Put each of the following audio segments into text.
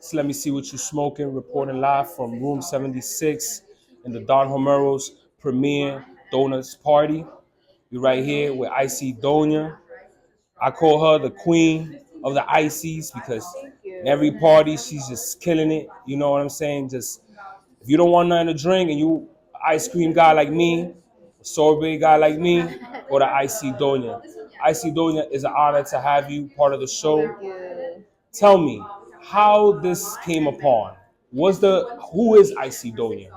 So let me see what you're smoking. Reporting live from room 76 in the Don Homero's premiere donuts party. We're right here with Icy Doña. I call her the queen of the Icys because Thank in you. every party she's just killing it. You know what I'm saying? Just if you don't want nothing to drink and you ice cream guy like me, sorbet guy like me, or the Icy Doña. Icy Doña, is an honor to have you part of the show. Thank you. Tell me how this came upon. Who is Icy Doña?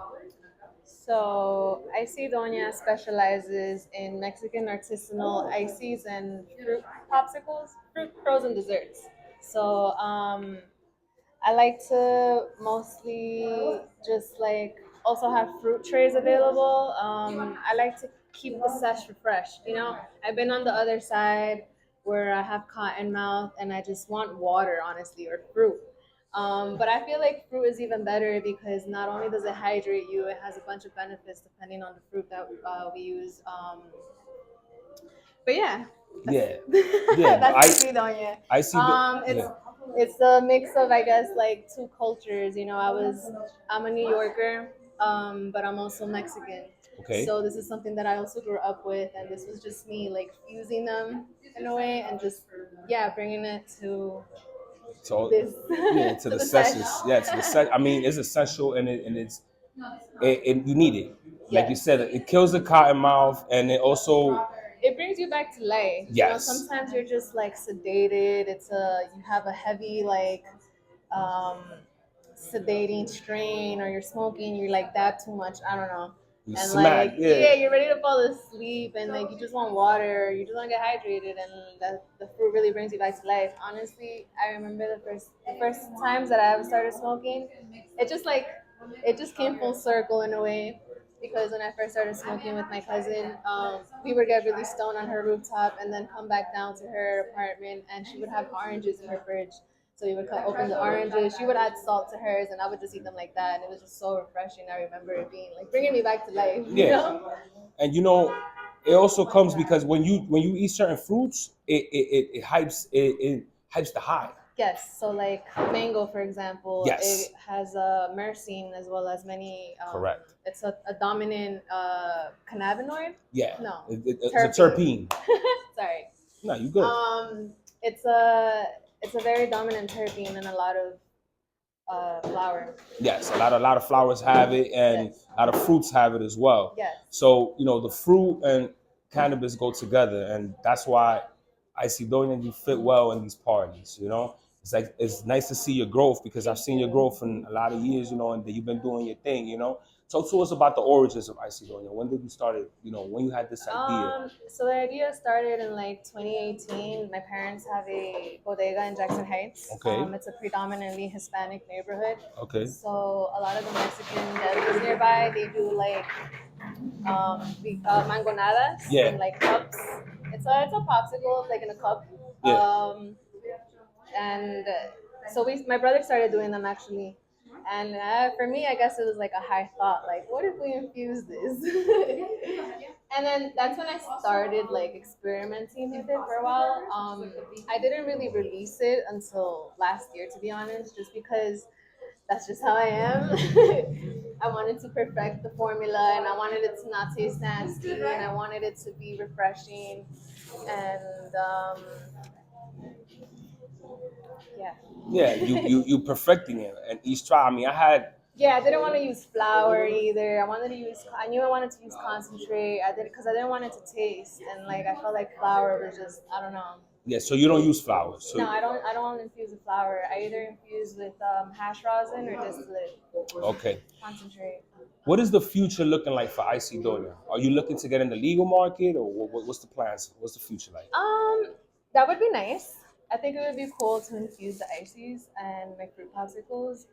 So, Icy Doña specializes in Mexican artisanal ices and fruit popsicles, fruit frozen desserts. So, I like to mostly just like also have fruit trays available. I like to keep the sesh fresh. I've been on the other side where I have cotton mouth and I just want water, honestly, or fruit. But I feel like fruit is even better because not only does it hydrate you, it has a bunch of benefits depending on the fruit that we use. But yeah, that's Yeah, yeah. that's Icy Doña. Icy It's yeah. it's a mix of I guess like two cultures. I'm a New Yorker, but I'm also Mexican. Okay. So this is something that I also grew up with, and this was just me like fusing them in a way, and just bringing it to So this yeah, to to the the sesh. sessions. Yeah, to the set. I mean, it's essential and you need it. Like you Yes. said, it kills the cotton mouth and it also It brings you back to life. yes. Sometimes you're just like sedated. You have a heavy like um, sedating strain, or you're smoking. You're like that too much. I don't know. You And smack, like yeah. you're ready to fall asleep, and like you just want water. You just want to get hydrated, and the fruit really brings you back to life. Honestly, I remember the first times that I ever started smoking. It just like it just came full circle in a way because when I first started smoking with my cousin, we would get really stoned on her rooftop and then come back down to her apartment, and she would have oranges in her fridge. So we would cut open the oranges. She would add salt to hers, and I would just eat them like that. And it was just so refreshing. I remember it being like bringing me back to life. Yeah. And it also comes because when you eat certain fruits, it hypes the high. Yes. So like mango, for example, Yes. it has a myrcene as well as many. Correct. It's a dominant cannabinoid. Yeah. No, It's a terpene. Sorry. No, you good. It's a very dominant terpene in a lot of flour. Yes, a lot of flowers have it, and Yes. a lot of fruits have it as well. Yes. So the fruit and cannabis go together, and that's why I see Doña, you fit well in these parties. It's like it's nice to see your growth because I've seen your growth in a lot of years. And that you've been doing your thing. Talk to us about the origins of Icy Doña. When did you start it? When you had this idea. So the idea started in like 2018. My parents have a bodega in Jackson Heights. Okay. It's a predominantly Hispanic neighborhood. Okay. So a lot of the Mexican neighbors nearby, they do like mangonadas Yeah. in like cups. It's a popsicle like in a cup. Yeah. And so my brother started doing them actually. And for me, I guess it was like a high thought, like, what if we infuse this? And then that's when I started like experimenting with it for a while. I didn't really release it until last year, to be honest, just because that's just how I am. I wanted to perfect the formula, and I wanted it to not taste nasty, and I wanted it to be refreshing, and yeah. Yeah, you perfecting it, and each try. I mean, I had. Yeah, I didn't want to use flour either. I knew I wanted to use concentrate. I did because I didn't want it to taste, and like I felt like flour was just, I don't know. Yeah, so you don't use flour. No, I don't infuse with flour. I either infuse with hash rosin or distillate Okay. concentrate. What is the future looking like for Icy Doña? Are you looking to get in the legal market, or what's the plans? What's the future like? That would be nice. I think it would be cool to infuse the Icys and my fruit popsicles.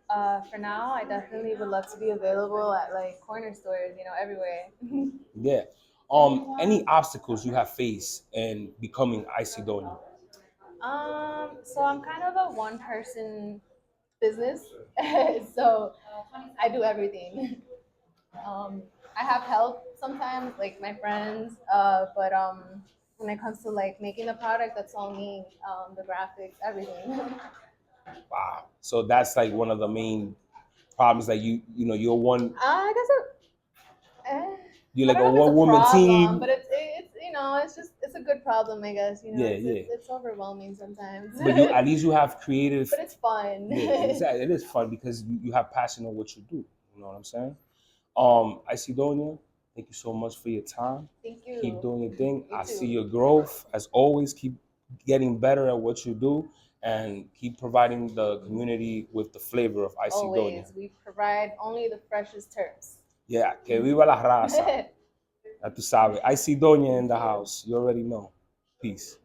For now, I definitely would love to be available at like corner stores, everywhere. Yeah. Any obstacles you have faced in becoming Icy Doña? So I'm kind of a one person business, so I do everything. I have help sometimes, like my friends, but when it comes to like making the product, that's all me. The graphics, everything. Wow. So that's like one of the main problems that you're one I guess you're I like don't a know if it's one a woman problem, team. but it's it's just it's a good problem, I guess. Yeah, It's yeah. it's overwhelming sometimes, But you at least you have creative. but it's fun. Yeah, exactly. It is fun because you have passion in what you do. You know what I'm saying? Icy Doña, thank you so much for your time. Thank Keep you. doing your thing. You I see too. your growth. As always, keep getting better at what you do and keep providing the community with the flavor of Icy Doña. Always, we provide only the freshest terms. Yeah, que viva la raza. Ya tú sabes. Icy Doña in the house. You already know. Peace.